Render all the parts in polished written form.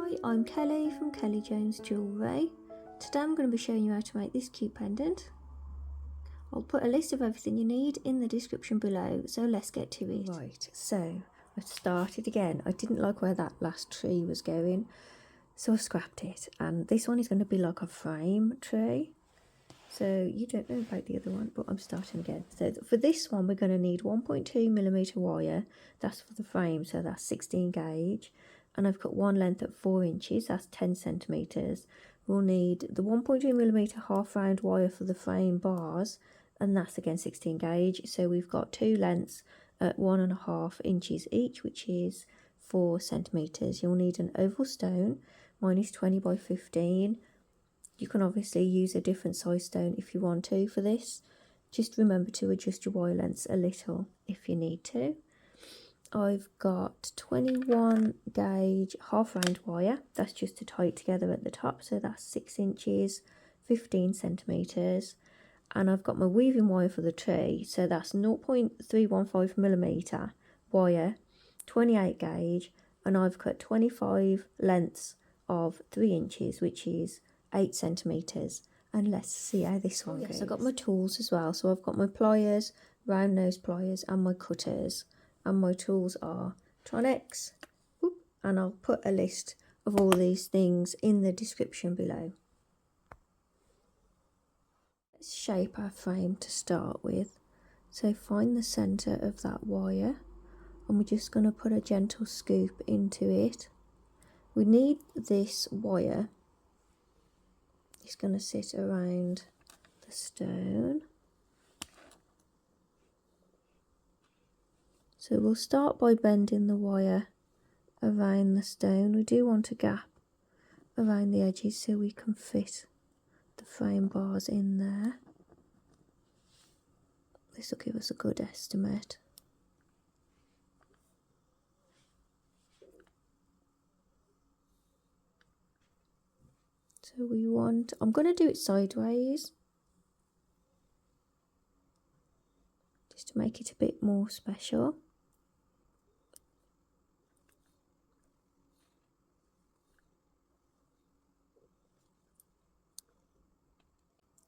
Hi, I'm Kelly from Jones Jewellery. Today I'm going to be showing you how to make this cute pendant. I'll put a list of everything you need in the description below, so let's get to it. Right, so I've started again. I didn't like where that last tree was going, so I scrapped it. And this one is going to be like a frame tree. So you don't know about the other one, but I'm starting again. So for this one, we're going to need 1.2mm wire. That's for the frame, so that's 16 gauge. And I've got one length at 4 inches, that's 10 centimetres. We'll need the 1.2mm half round wire for the frame bars, and that's again 16 gauge. So we've got two lengths at 1.5 inches each, which is 4 centimetres. You'll need an oval stone. Mine is 20 by 15. You can obviously use a different size stone if you want to for this. Just remember to adjust your wire lengths a little if you need to. I've got 21 gauge half round wire. That's just to tie it together at the top. So that's 6 inches, 15 centimetres. And I've got my weaving wire for the tree. So that's 0.315mm wire, 28 gauge. And I've cut 25 lengths of 3 inches, which is 8 centimetres. And let's see how this one goes. I've got my tools as well. So I've got my pliers, round nose pliers, and my cutters. And my tools are Tronex, and I'll put a list of all these things in the description below. Let's shape our frame to start with. So find the centre of that wire, and we're just going to put a gentle scoop into it. We need this wire. It's going to sit around the stone. So we'll start by bending the wire around the stone. We do want a gap around the edges so we can fit the frame bars in there. This will give us a good estimate. So we want, I'm going to do it sideways, just to make it a bit more special.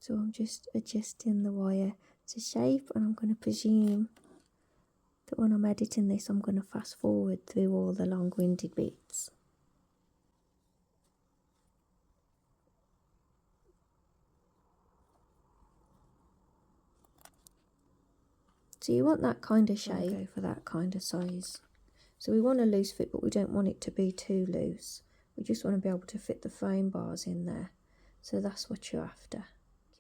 So I'm just adjusting the wire to shape, and I'm going to presume that when I'm editing this, I'm going to fast forward through all the long-winded bits. So you want that kind of shape, go for that kind of size. So we want a loose fit, but we don't want it to be too loose. We just want to be able to fit the frame bars in there. So that's what you're after.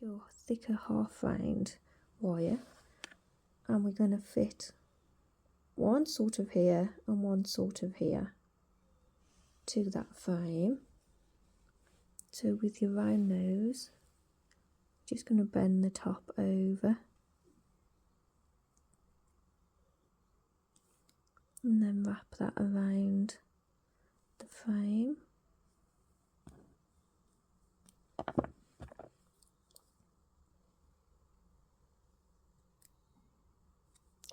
Your thicker half round wire, and we're going to fit one sort of here and one sort of here to that frame. So with your round nose, just going to bend the top over and then wrap that around the frame.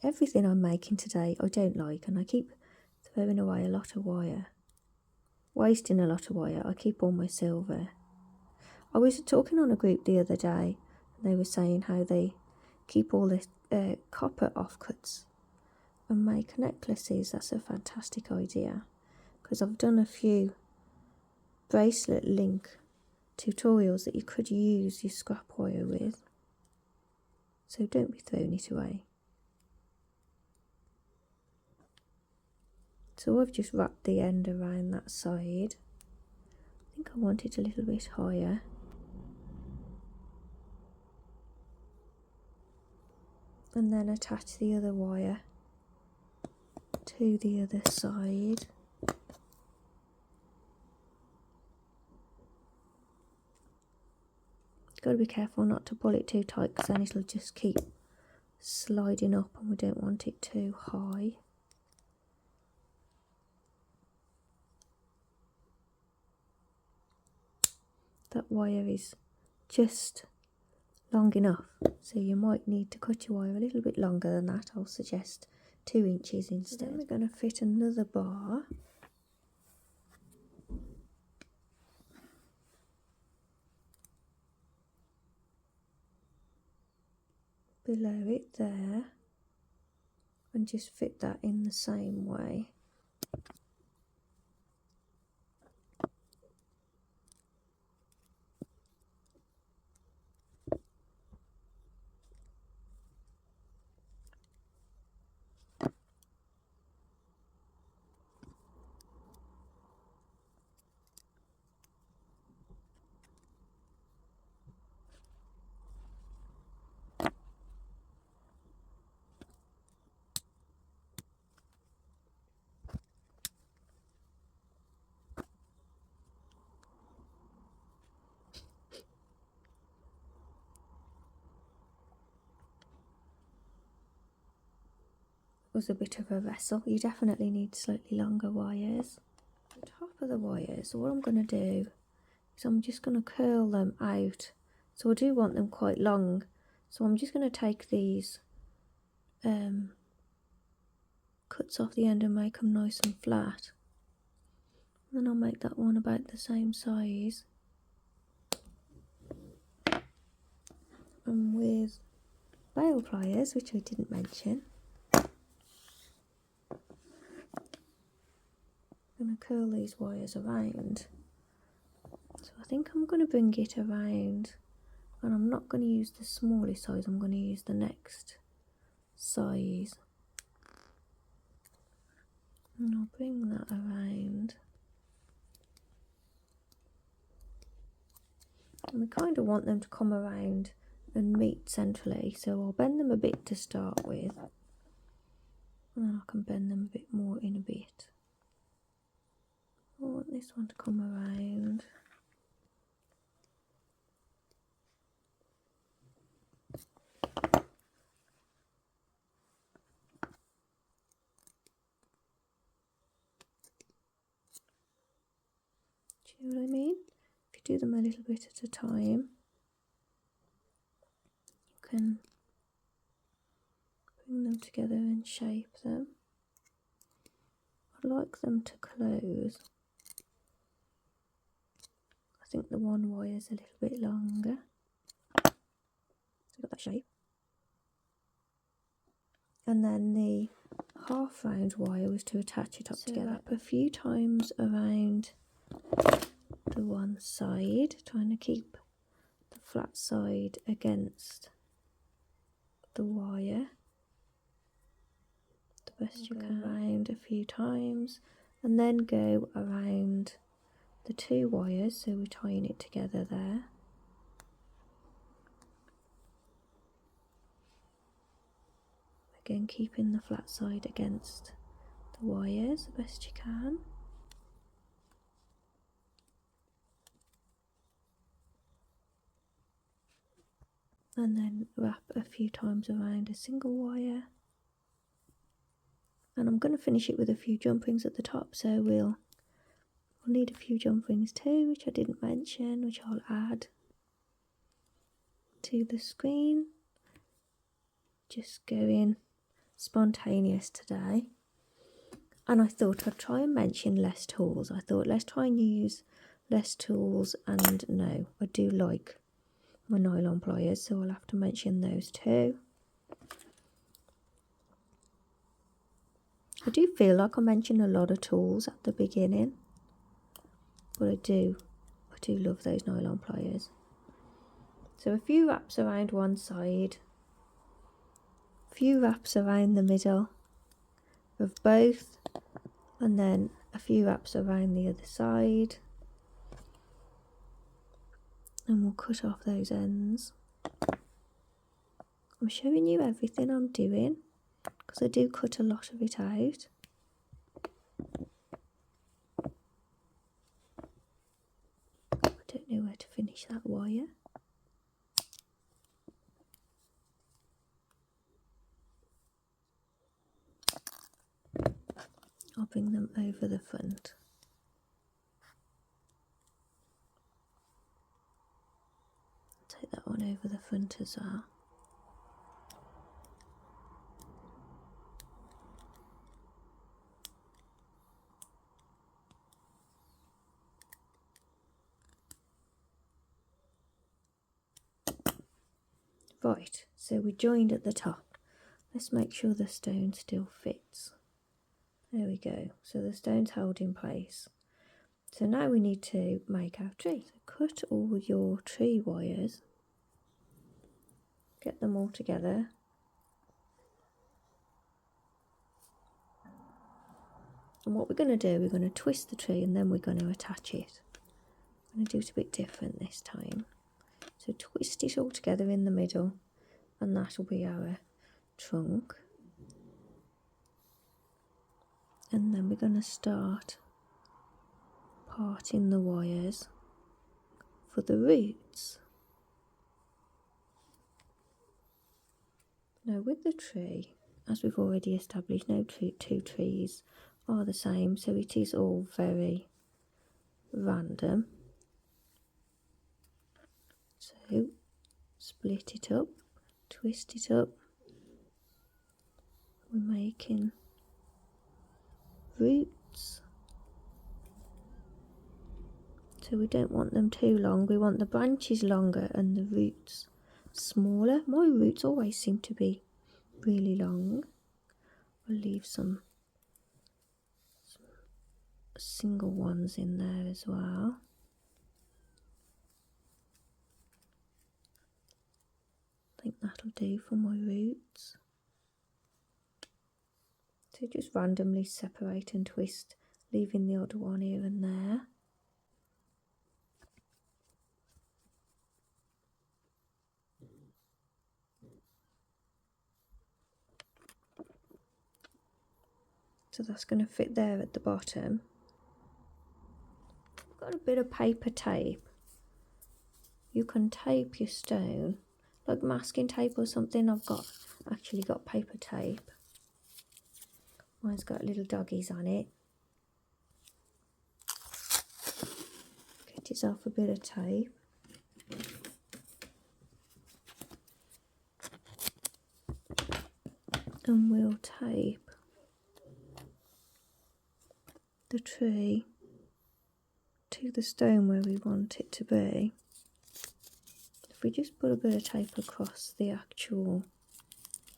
Everything I'm making today I don't like, and I keep throwing away a lot of wire, wasting a lot of wire. I keep all my silver. I was talking on a group the other day, and they were saying how they keep all this copper offcuts and make necklaces. That's a fantastic idea, because I've done a few bracelet link tutorials that you could use your scrap wire with, so don't be throwing it away. So I've just wrapped the end around that side. I think I want it a little bit higher. And then attach the other wire to the other side. Got to be careful not to pull it too tight, because then it'll just keep sliding up, and we don't want it too high. That wire is just long enough, so you might need to cut your wire a little bit longer than that. I'll suggest 2 inches instead. So then we're going to fit another bar. So we've got 2 inches, 15 centimetres, 6 inches, 15 centimetres. below it there and just fit that in the same way. Was a bit of a wrestle. You definitely need slightly longer wires. The top of the wires, what I'm going to do is I'm just going to curl them out. So I do want them quite long, so I'm just going to take these cuts off the end and make them nice and flat. Then I'll make that one about the same size. And with bail pliers, which I didn't mention, I'm going to curl these wires around. So I think I'm going to bring it around, and I'm not going to use the smallest size, I'm going to use the next size. And I'll bring that around. And we kind of want them to come around and meet centrally, so I'll bend them a bit to start with. And then I can bend them a bit more in a bit. I want this one to come around. Do you know what I mean? If you do them a little bit at a time, you can bring them together and shape them. I'd like them to close. I think the one wire is a little bit longer. So got that shape. And then the half round wire was to attach it up together. Wrap a few times around the one side, trying to keep the flat side against the wire the best you can. Around a few times, and then go around the two wires, so we're tying it together there. Again, keeping the flat side against the wires the best you can. And then wrap a few times around a single wire. And I'm going to finish it with a few jump rings at the top, so we'll need a few jump rings too, which I didn't mention, which I'll add to the screen. Just going spontaneous today. And I thought I'd try and mention less tools. I thought let's try and use less tools, and no, I do like my nylon pliers, so I'll have to mention those too. I do feel like I mention a lot of tools at the beginning, but I do love those nylon pliers. So a few wraps around one side, a few wraps around the middle of both, and then a few wraps around the other side, and we'll cut off those ends. I'm showing you everything I'm doing because I do cut a lot of it out. I don't know where to finish that wire. I'll bring them over the front. Take that one over the front as well. Right, so we joined at the top. Let's make sure the stone still fits. There we go, so the stone's held in place. So now we need to make our tree. So cut all your tree wires, get them all together. And what we're going to do, we're going to twist the tree and then we're going to attach it. I'm going to do it a bit different this time. So twist it all together in the middle and that'll be our trunk. And then we're going to start parting the wires for the roots. Now with the tree, as we've already established, no two trees are the same, so it is all very random. So split it up, twist it up. We're making roots. So we don't want them too long, we want the branches longer and the roots smaller. My roots always seem to be really long. I'll leave some single ones in there as well. I think that'll do for my roots. So just randomly separate and twist, leaving the odd one here and there. So that's going to fit there at the bottom. I've got a bit of paper tape. You can tape your stone, like masking tape or something. I've actually got paper tape. Mine's got little doggies on it. Get yourself a bit of tape. And we'll tape the tree to the stone where we want it to be. If we just put a bit of tape across the actual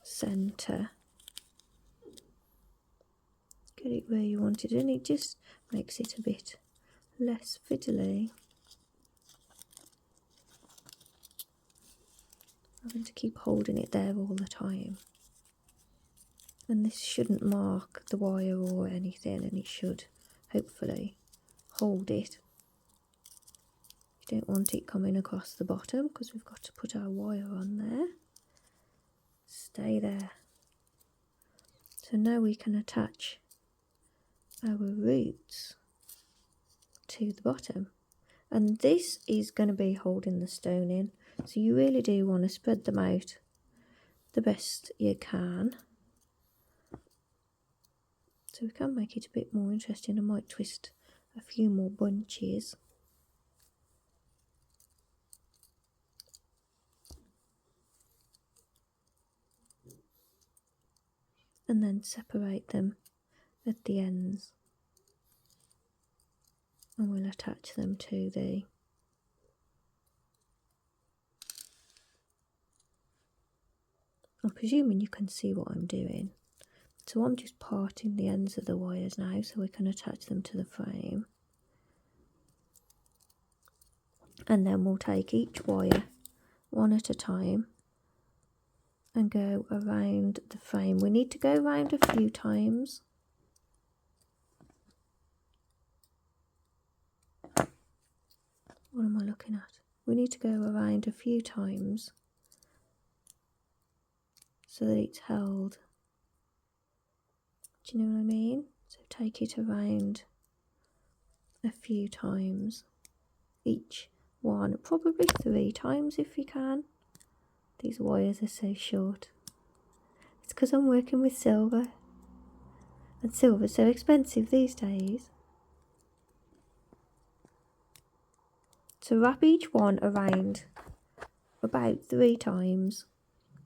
centre, get it where you want it, and it just makes it a bit less fiddly. Having to keep holding it there all the time. And this shouldn't mark the wire or anything, and it should hopefully hold it. You don't want it coming across the bottom because we've got to put our wire on there. Stay there. So now we can attach our roots to the bottom. And this is going to be holding the stone in. So you really do want to spread them out the best you can. So we can make it a bit more interesting. I might twist a few more bunches. And then separate them at the ends. And we'll attach them to the I'm presuming you can see what I'm doing. So I'm just parting the ends of the wires now so we can attach them to the frame. And then we'll take each wire one at a time and go around the frame. We need to go around a few times. What am I looking at? We need to go around a few times so that it's held. Do you know what I mean? So take it around a few times. Each one, probably 3 times if you can. These wires are so short. It's because I'm working with silver. And silver's so expensive these days. So wrap each one around about 3 times.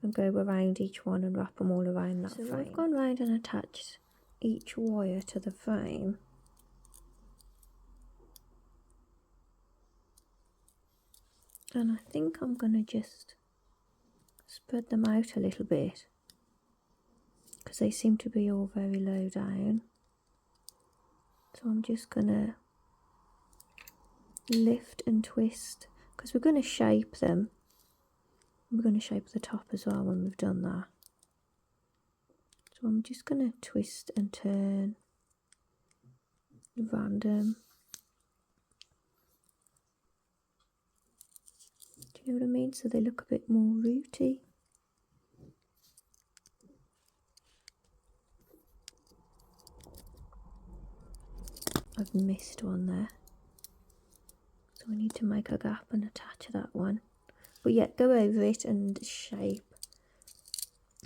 And go around each one and wrap them all around that frame. So I've gone round and attached each wire to the frame. And I think I'm going to just spread them out a little bit because they seem to be all very low down. So I'm just gonna lift and twist because we're going to shape them. We're going to shape the top as well when we've done that. So I'm just going to twist and turn random. Do you know what I mean? So they look a bit more rooty. I've missed one there. So I need to make a gap and attach that one. But yeah, go over it and shape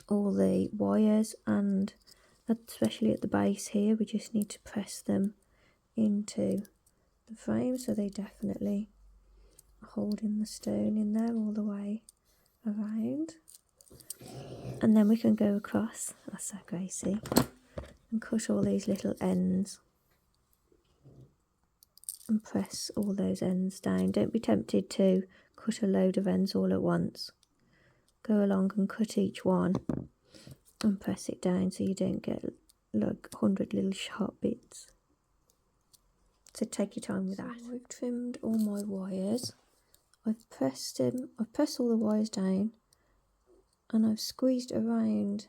all the wires, and especially at the base here, we just need to press them into the frame so they definitely are holding the stone in there all the way around. And then we can go across, that's so Gracie, and cut all these little ends and press all those ends down. Don't be tempted to cut a load of ends all at once. Go along and cut each one and press it down so you don't get like 100 little sharp bits. So take your time with that. So I've trimmed all my wires. I've pressed all the wires down, and I've squeezed around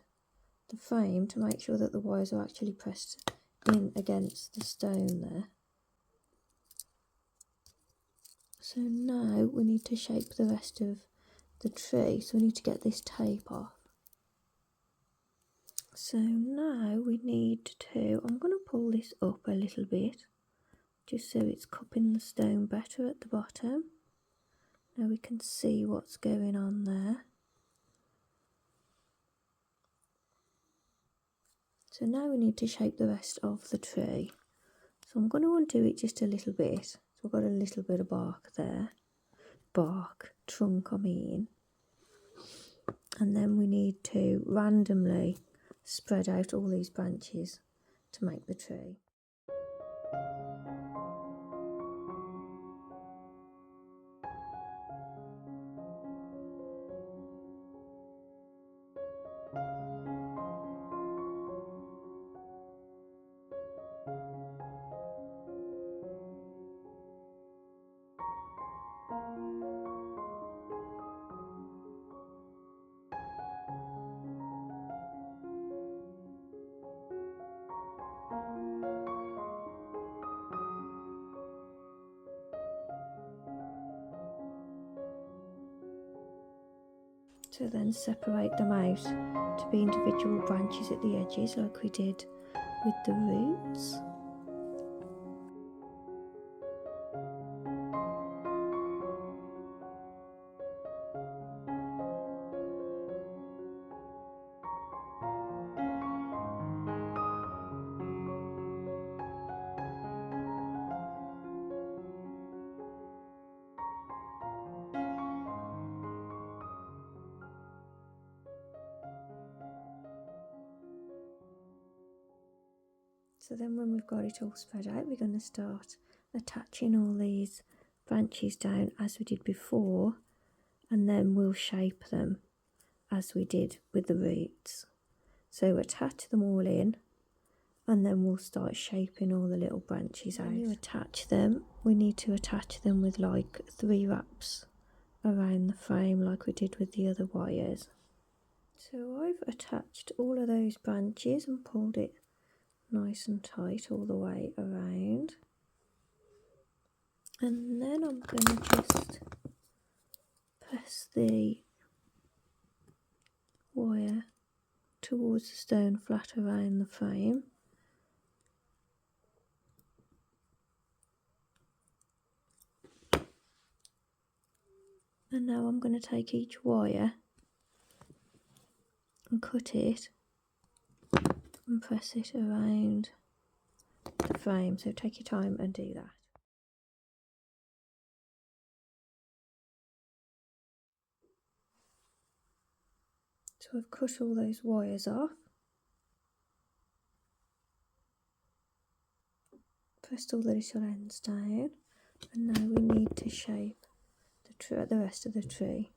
the frame to make sure that the wires are actually pressed in against the stone there. So now we need to shape the rest of the tree, so we need to get this tape off. So now we need to, I'm going to pull this up a little bit just so it's cupping the stone better at the bottom. Now we can see what's going on there. So now we need to shape the rest of the tree. So I'm going to undo it just a little bit. So I've got a little bit of bark there. Trunk I mean. And then we need to randomly spread out all these branches to make the tree. So then separate them out to be individual branches at the edges like we did with the roots. So then when we've got it all spread out, we're going to start attaching all these branches down as we did before, and then we'll shape them as we did with the roots. So attach them all in, and then we'll start shaping all the little branches out. When you attach them, we need to attach them with like 3 wraps around the frame like we did with the other wires. So I've attached all of those branches and pulled it nice and tight all the way around, and then I'm going to just press the wire towards the stone flat around the frame, and now I'm going to take each wire and cut it and press it around the frame. So take your time and do that. So I've cut all those wires off, pressed all the little ends down, and now we need to shape the rest of the tree.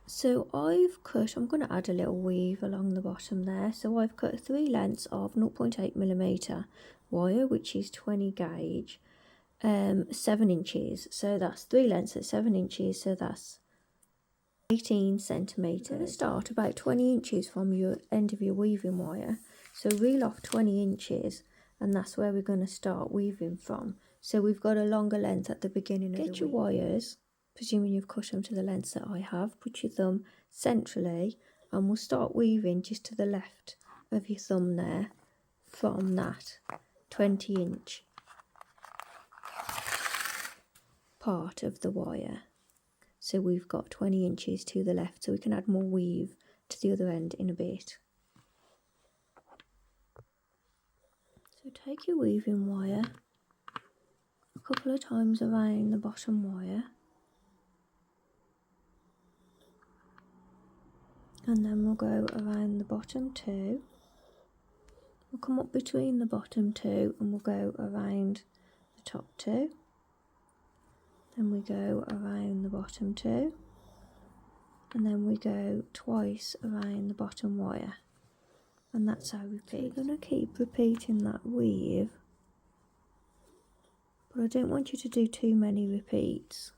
So I'm going to add a little weave along the bottom there. So I've cut 3 lengths of 0.8mm wire, which is 20 gauge, 7 inches. So that's 3 lengths at 7 inches, so that's 18 centimetres. You're going to start about 20 inches from your end of your weaving wire. So reel off 20 inches, and that's where we're going to start weaving from. So we've got a longer length at the beginning of the weave. Get your wires, presuming you've cut them to the lengths that I have, put your thumb centrally, and we'll start weaving just to the left of your thumb there from that 20-inch part of the wire. So we've got 20 inches to the left, so we can add more weave to the other end in a bit. So take your weaving wire a couple of times around the bottom wire, and then we'll go around the bottom 2. We'll come up between the bottom 2 and we'll go around the top 2. Then we go around the bottom 2, and then we go twice around the bottom wire, and that's how we repeat. So we're going to keep repeating that weave, but I don't want you to do too many repeats.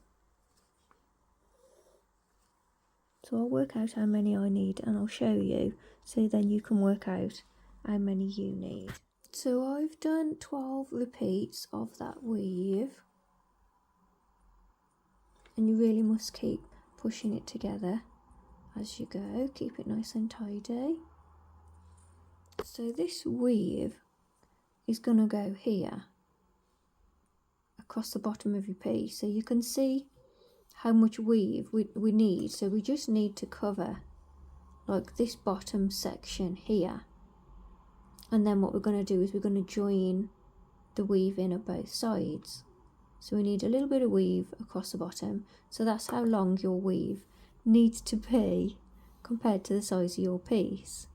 So I'll work out how many I need and I'll show you, so then you can work out how many you need. So I've done 12 repeats of that weave, and you really must keep pushing it together as you go. Keep it nice and tidy. So this weave is going to go here across the bottom of your piece, so you can see how much weave we need. So we just need to cover like this bottom section here, and then what we're going to do is we're going to join the weave in at both sides. So we need a little bit of weave across the bottom, so that's how long your weave needs to be compared to the size of your piece.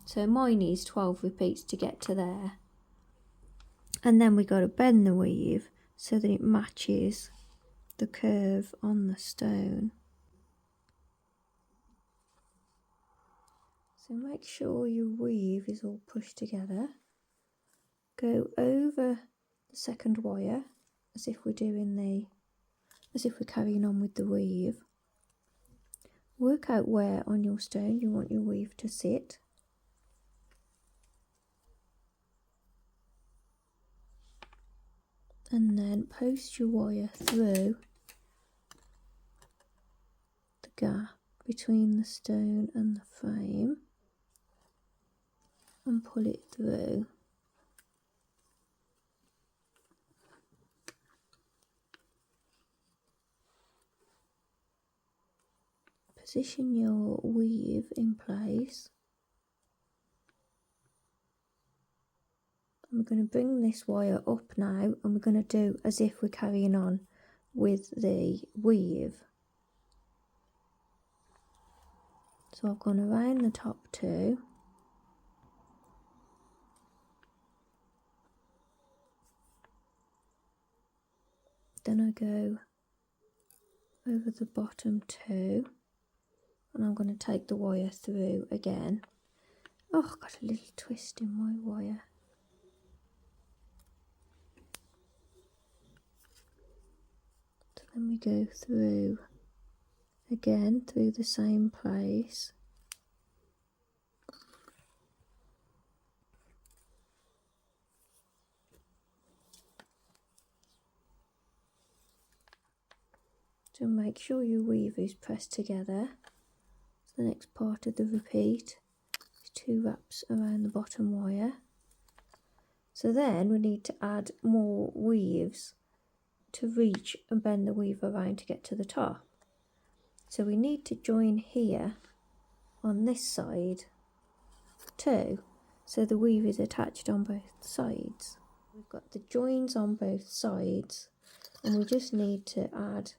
So mine needs 12 repeats to get to there, and then we got to bend the weave so that it matches the curve on the stone. So make sure your weave is all pushed together. Go over the second wire as if we're carrying on with the weave. Work out where on your stone you want your weave to sit. And then post your wire through the gap between the stone and the frame and pull it through. Position your weave in place. And we're going to bring this wire up now, and we're going to do as if we're carrying on with the weave. So I've gone around the top 2. Then I go over the bottom 2, and I'm going to take the wire through again. Oh, I've got a little twist in my wire. So then we go through again, through the same place. So make sure your weave is pressed together. So the next part of the repeat is 2 wraps around the bottom wire. So then we need to add more weaves to reach and bend the weave around to get to the top. So we need to join here on this side too, so the weave is attached on both sides. We've got the joins on both sides, and we just need to add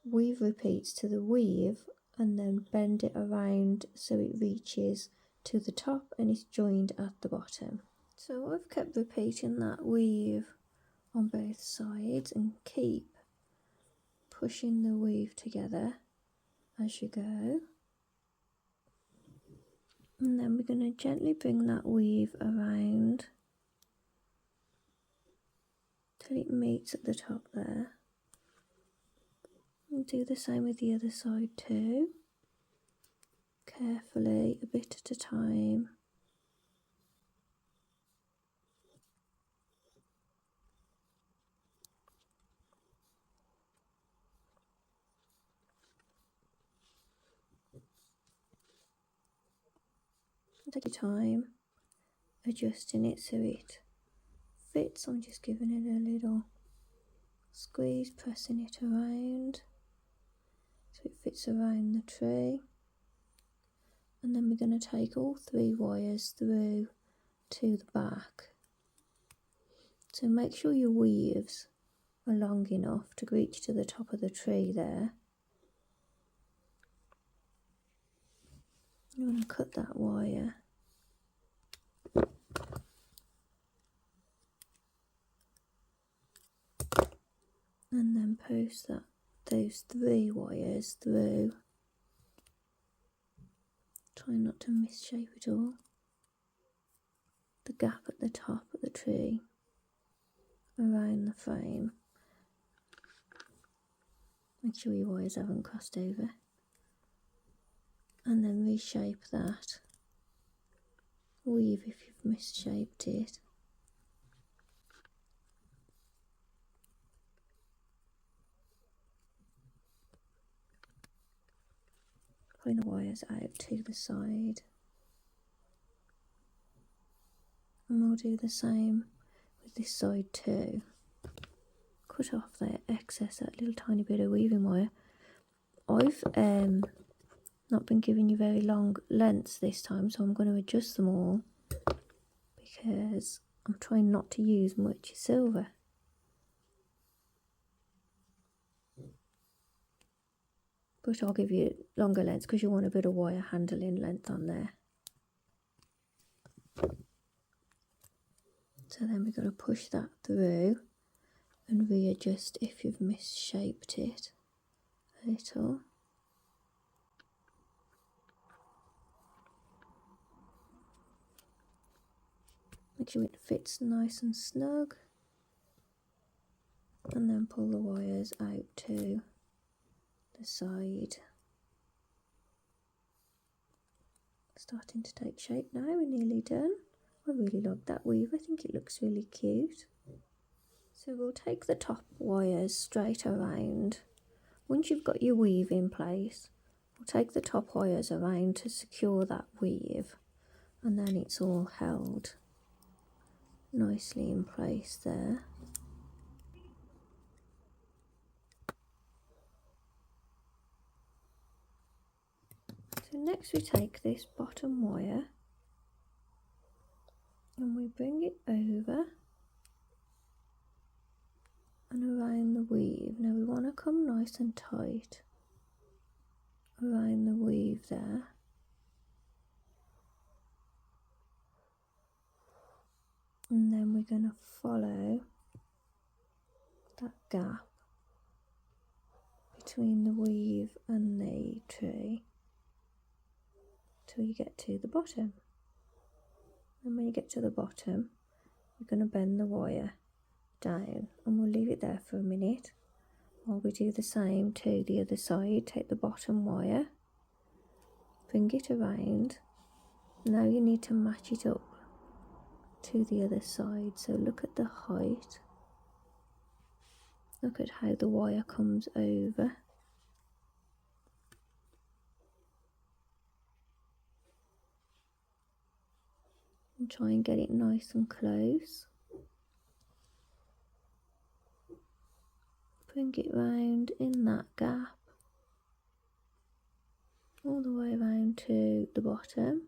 weave repeats to the weave and then bend it around so it reaches to the top and is joined at the bottom. So I've kept repeating that weave on both sides and keep pushing the weave together as you go. And then we're going to gently bring that weave around till it meets at the top there. And do the same with the other side too. Carefully, a bit at a time. Take your time adjusting it so it fits. I'm just giving it a little squeeze, pressing it around so it fits around the tree. And then we're going to take all 3 wires through to the back. So make sure your weaves are long enough to reach to the top of the tree there. You want to cut that wire. And then post those 3 wires through. Try not to misshape it all. The gap at the top of the tree around the frame. Make sure your wires haven't crossed over. And then reshape that weave if you've misshaped it. Bring the wires out to the side. And we'll do the same with this side too. Cut off that excess, that little tiny bit of weaving wire. I've not been giving you very long lengths this time, so I'm going to adjust them all because I'm trying not to use much silver. But I'll give you longer lengths because you want a bit of wire handling length on there. So then we're going to push that through and readjust if you've misshaped it a little. Make sure it fits nice and snug. And then pull the wires out to the side. Starting to take shape now, we're nearly done. I really like that weave, I think it looks really cute. So we'll take the top wires straight around. Once you've got your weave in place, we'll take the top wires around to secure that weave, and then it's all held nicely in place there. So next we take this bottom wire and we bring it over and around the weave. Now we want to come nice and tight around the weave there. And then we're going to follow that gap between the weave and the tree till you get to the bottom. And when you get to the bottom, you're going to bend the wire down, and we'll leave it there for a minute while we do the same to the other side. Take the bottom wire, bring it around. Now you need to match it up to the other side, so look at the height, look at how the wire comes over. And try and get it nice and close. Bring it round in that gap all the way around to the bottom,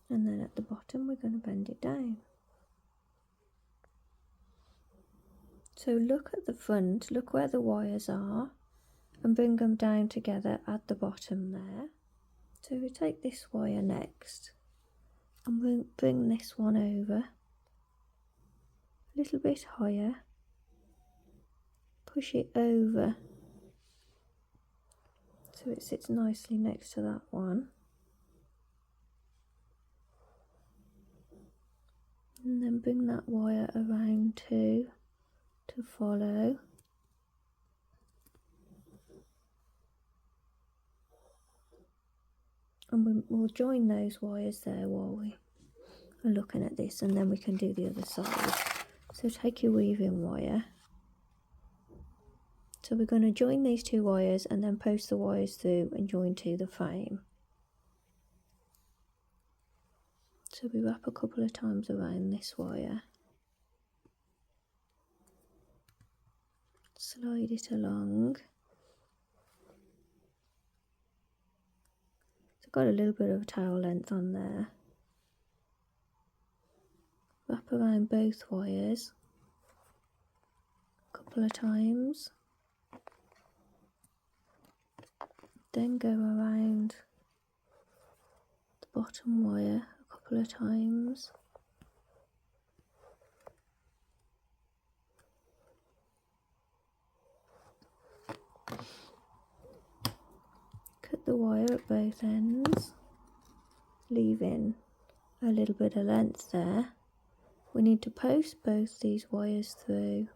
and then at the bottom we're going to bend it down. So look at the front, look where the wires are, and bring them down together at the bottom there. So we take this wire next and we'll bring this one over a little bit higher, push it over so it sits nicely next to that one. And then bring that wire around too to follow. And we'll join those wires there while we are looking at this, and then we can do the other side. So take your weaving wire. So we're going to join these two wires and then post the wires through and join to the frame. So we wrap a couple of times around this wire. Slide it along. So I've got a little bit of tail length on there. Wrap around both wires a couple of times. Then go around the bottom wire a couple of times. Cut the wire at both ends, leaving a little bit of length there. We need to post both these wires through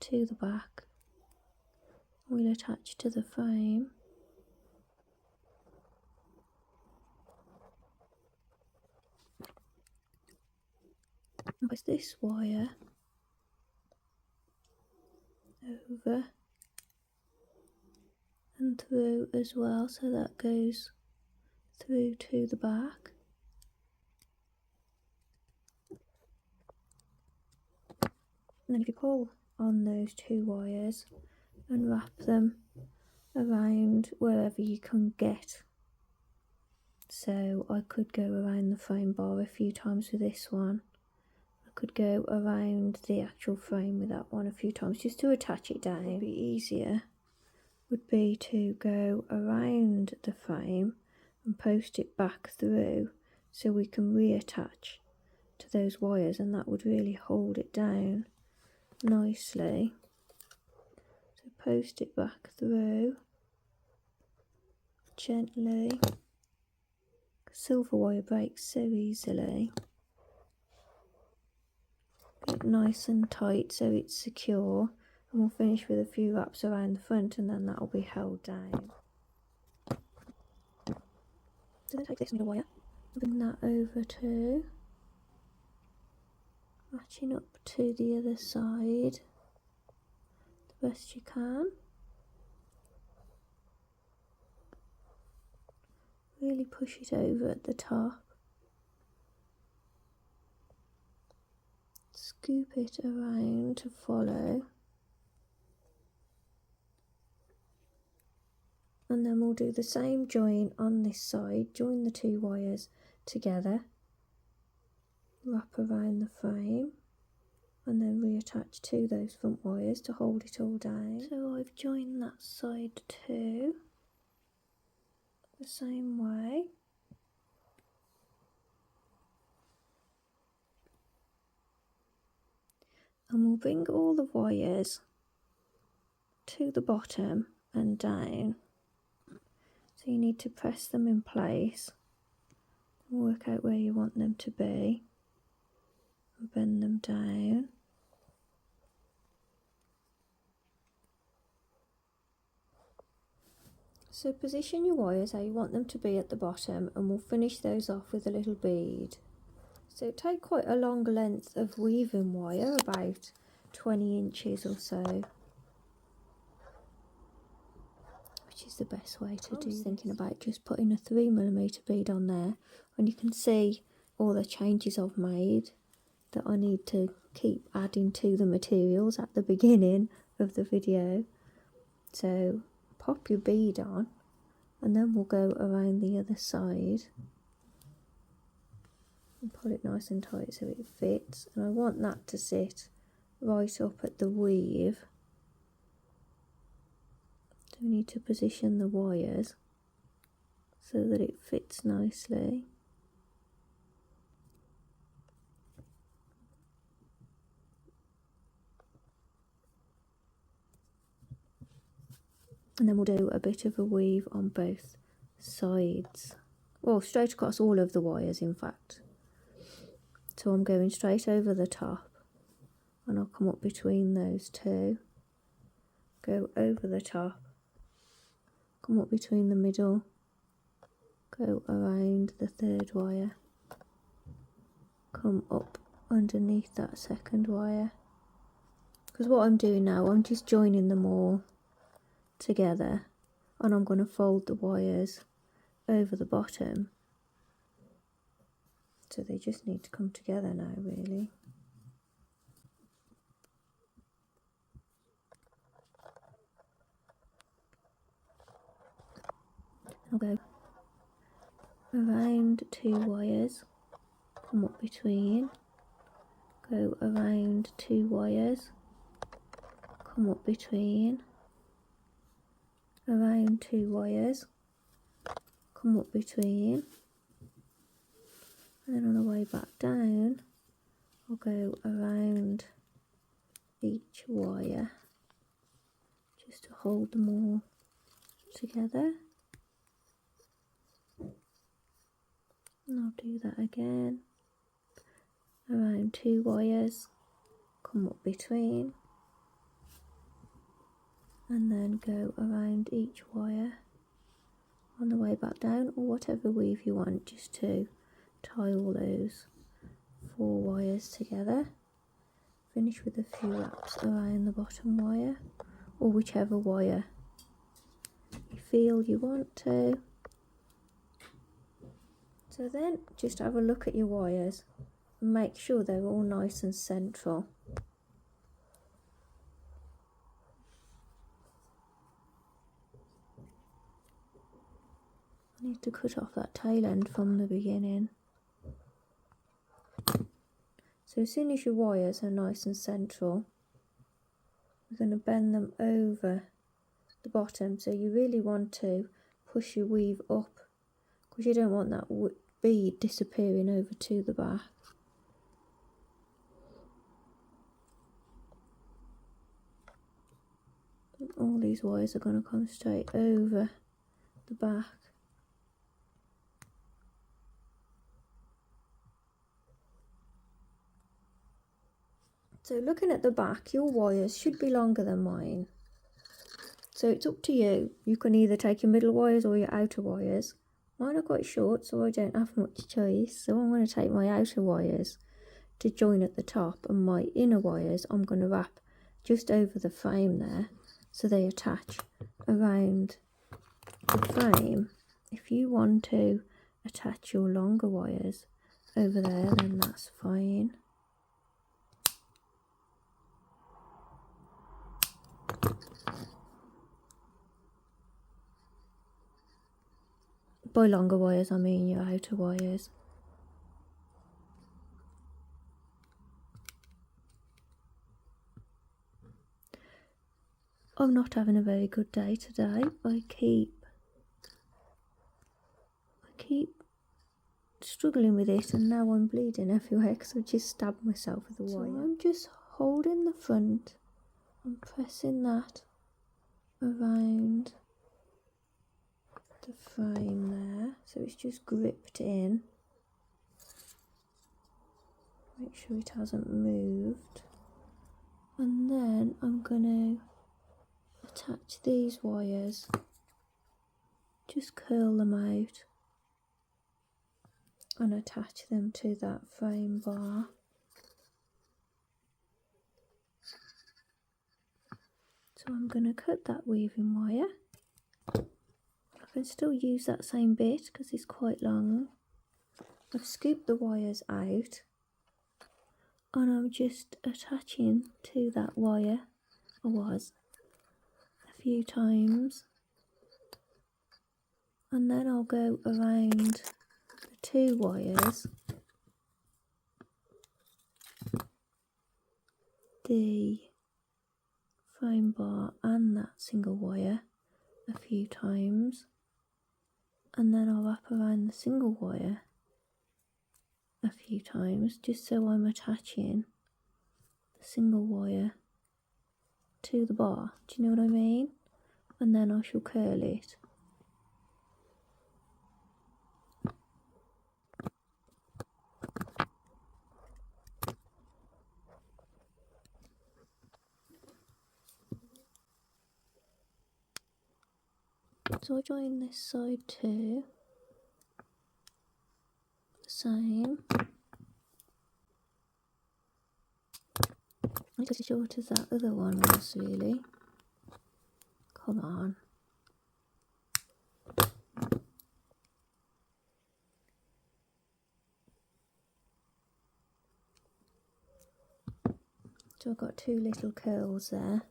to the back. We'll attach to the frame. Post this wire over and through as well, so that goes through to the back. And then if you pull on those two wires and wrap them around wherever you can get. So I could go around the frame bar a few times with this one. I could go around the actual frame with that one a few times just to attach it down. What would be easier would be to go around the frame and post it back through so we can reattach to those wires, and that would really hold it down nicely. So post it back through gently. Silver wire breaks so easily. Get it nice and tight so it's secure, and we'll finish with a few wraps around the front, and then that will be held down. So then take this middle wire, bring that over to matching up to the other side the best you can. Really push it over at the top. Scoop it around to follow. And then we'll do the same join on this side. Join the two wires together. Wrap around the frame. And then reattach to those front wires to hold it all down. So I've joined that side too. The same way. And we'll bring all the wires to the bottom and down. So you need to press them in place and work out where you want them to be and bend them down. So position your wires how you want them to be at the bottom, and we'll finish those off with a little bead. So take quite a long length of weaving wire, about 20 inches or so, which is the best way to do. I was thinking about just putting a 3mm bead on there, and you can see all the changes I've made that I need to keep adding to the materials at the beginning of the video. So pop your bead on, and then we'll go around the other side and pull it nice and tight so it fits. And I want that to sit right up at the weave. So we need to position the wires so that it fits nicely. And then we'll do a bit of a weave on both sides. Well, straight across all of the wires, in fact. So I'm going straight over the top, and I'll come up between those two, go over the top, come up between the middle, go around the third wire, come up underneath that second wire. Because what I'm doing now, I'm just joining them all together, and I'm going to fold the wires over the bottom. So they just need to come together now, really. I'll go around 2 wires, come up between, go around 2 wires, come up between, around 2 wires, come up between, and then on the way back down I'll go around each wire just to hold them all together. And I'll do that again, around 2 wires, come up between, and then go around each wire on the way back down, or whatever weave you want, just to tie all those 4 wires together. Finish with a few wraps around the bottom wire, or whichever wire you feel you want to. So then just have a look at your wires and make sure they're all nice and central. I need to cut off that tail end from the beginning. So as soon as your wires are nice and central, you're going to bend them over the bottom. So you really want to push your weave up, because you don't want that bead disappearing over to the back. And all these wires are going to come straight over the back. So looking at the back, your wires should be longer than mine. So it's up to you. You can either take your middle wires or your outer wires. Mine are quite short, so I don't have much choice. So I'm going to take my outer wires to join at the top, and my inner wires I'm going to wrap just over the frame there, so they attach around the frame. If you want to attach your longer wires over there, then that's fine. By longer wires, I mean your outer wires. I'm not having a very good day today. I keep struggling with it, and now I'm bleeding everywhere because I just stabbed myself with the wire. So I'm just holding the front and pressing that around the frame there, so it's just gripped in. Make sure it hasn't moved. And then I'm going to attach these wires, just curl them out and attach them to that frame bar. So I'm going to cut that weaving wire. I can still use that same bit because it's quite long. I've scooped the wires out, and I'm just attaching to that wire. I was a few times, and then I'll go around the 2 wires, the frame bar and that single wire a few times, and then I'll wrap around the single wire a few times, just so I'm attaching the single wire to the bar. Do you know what I mean? and then I shall curl it. So I join this side too, the same. It's as short as that other one was, really. Come on. So I've got two little curls there.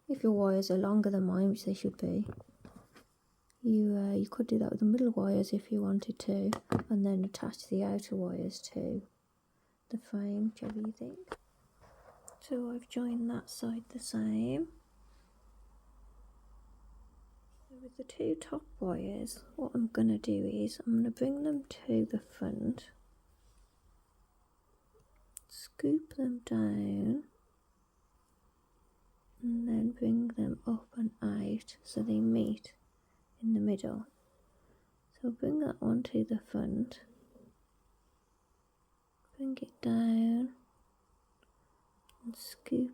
If your wires are longer than mine, which they should be, you could do that with the middle wires if you wanted to, and then attach the outer wires to the frame, whichever you think. So I've joined that side the same. So with the two top wires, what I'm going to do is I'm going to bring them to the front, scoop them down, and then bring them up and out so they meet in the middle. So I'll bring that one to the front, bring it down and scoop.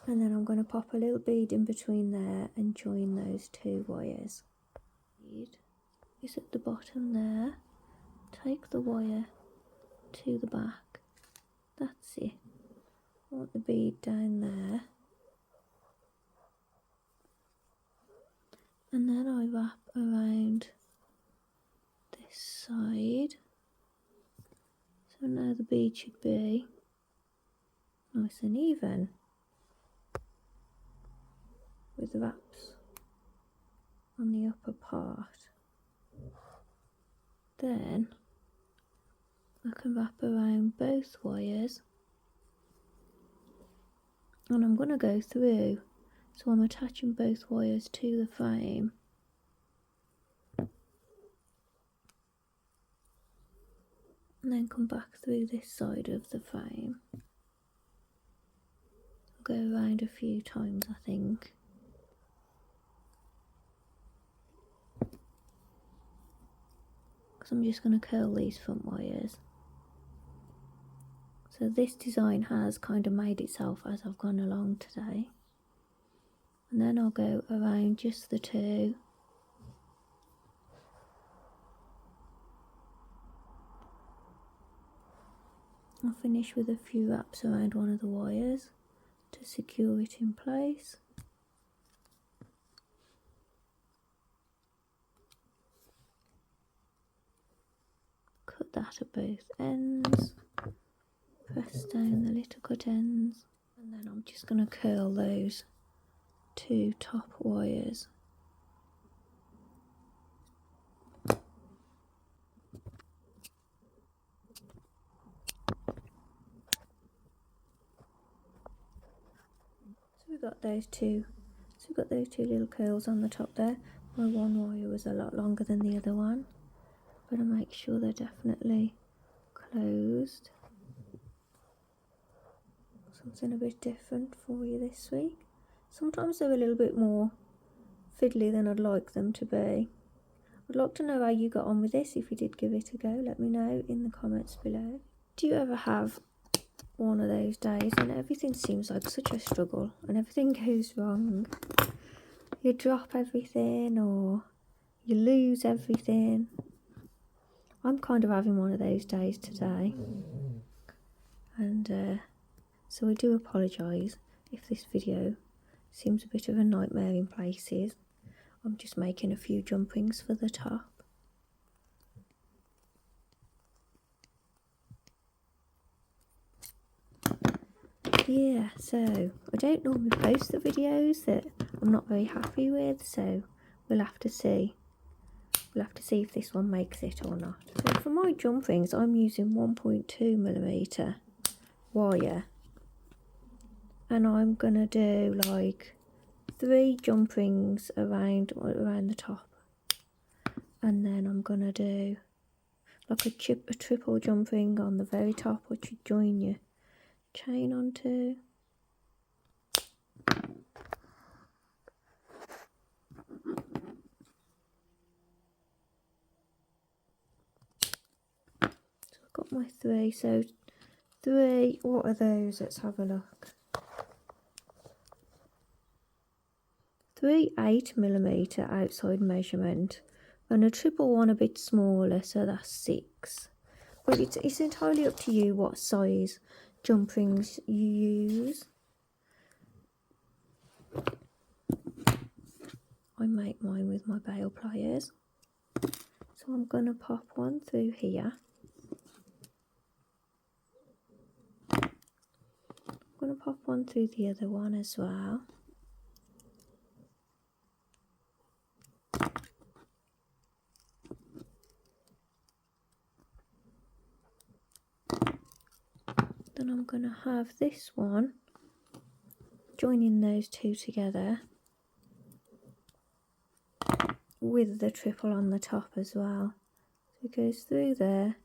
And then I'm going to pop a little bead in between there and join those two wires. Bead is at the bottom there. Take the wire to the back. That's it. I want the bead down there. And then I wrap around this side. So now the bead should be nice and even, with wraps on the upper part. Then I can wrap around both wires, and I'm going to go through, so I'm attaching both wires to the frame. And then come back through this side of the frame. I'll go around a few times, I think. Because I'm just going to curl these front wires. So this design has kind of made itself as I've gone along today. And then I'll go around just the two. I'll finish with a few wraps around one of the wires to secure it in place. Cut that at both ends. Press down the little cut ends. And then I'm just going to curl those two top wires. We've got those two little curls on the top there. My one wire was a lot longer than the other one. I'm going to make sure they're definitely closed. Something a bit different for you this week. Sometimes they're a little bit more fiddly than I'd like them to be. I'd like to know how you got on with this. If you did give it a go, let me know in the comments below. Do you ever have one of those days and everything seems like such a struggle and everything goes wrong? You drop everything or you lose everything. I'm kind of having one of those days today, and so I do apologise if this video seems a bit of a nightmare in places. I'm just making a few jumpings for the top. Yeah, so I don't normally post the videos that I'm not very happy with, so we'll have to see. We'll have to see if this one makes it or not. So for my jumpings, I'm using 1.2mm wire, and I'm gonna do like 3 jump rings around the top, and then I'm gonna do like a triple jump ring on the very top, which you join your chain onto. So I've got my 3, so 3, what are those? Let's have a look. 3 8mm outside measurement, and a triple one a bit smaller, so that's 6. But it's entirely up to you what size jump rings you use. I make mine with my bail pliers. So I'm going to pop one through here. I'm going to pop one through the other one as well. Then I'm going to have this one joining those 2 together with the triple on the top as well. So it goes through there,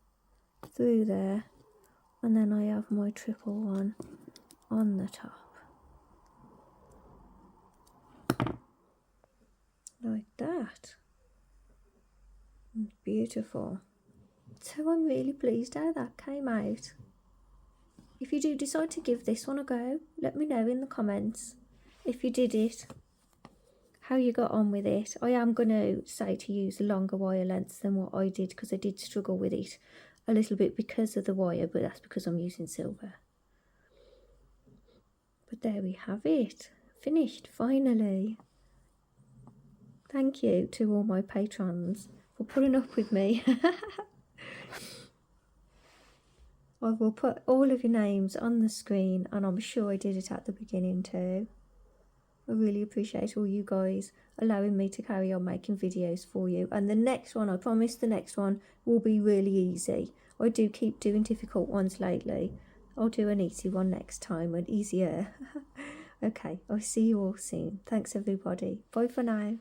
and then I have my triple one on the top. Like that. Beautiful. So I'm really pleased how that came out. If you do decide to give this one a go, let me know in the comments if you did it, how you got on with it. I am going to say to use longer wire lengths than what I did, because I did struggle with it a little bit because of the wire, but that's because I'm using silver. But there we have it, finished finally. Thank you to all my patrons for putting up with me. I will put all of your names on the screen, and I'm sure I did it at the beginning too. I really appreciate all you guys allowing me to carry on making videos for you. And the next one, I promise the next one will be really easy. I do keep doing difficult ones lately. I'll do an easy one next time, an easier. Okay, I'll see you all soon. Thanks everybody. Bye for now.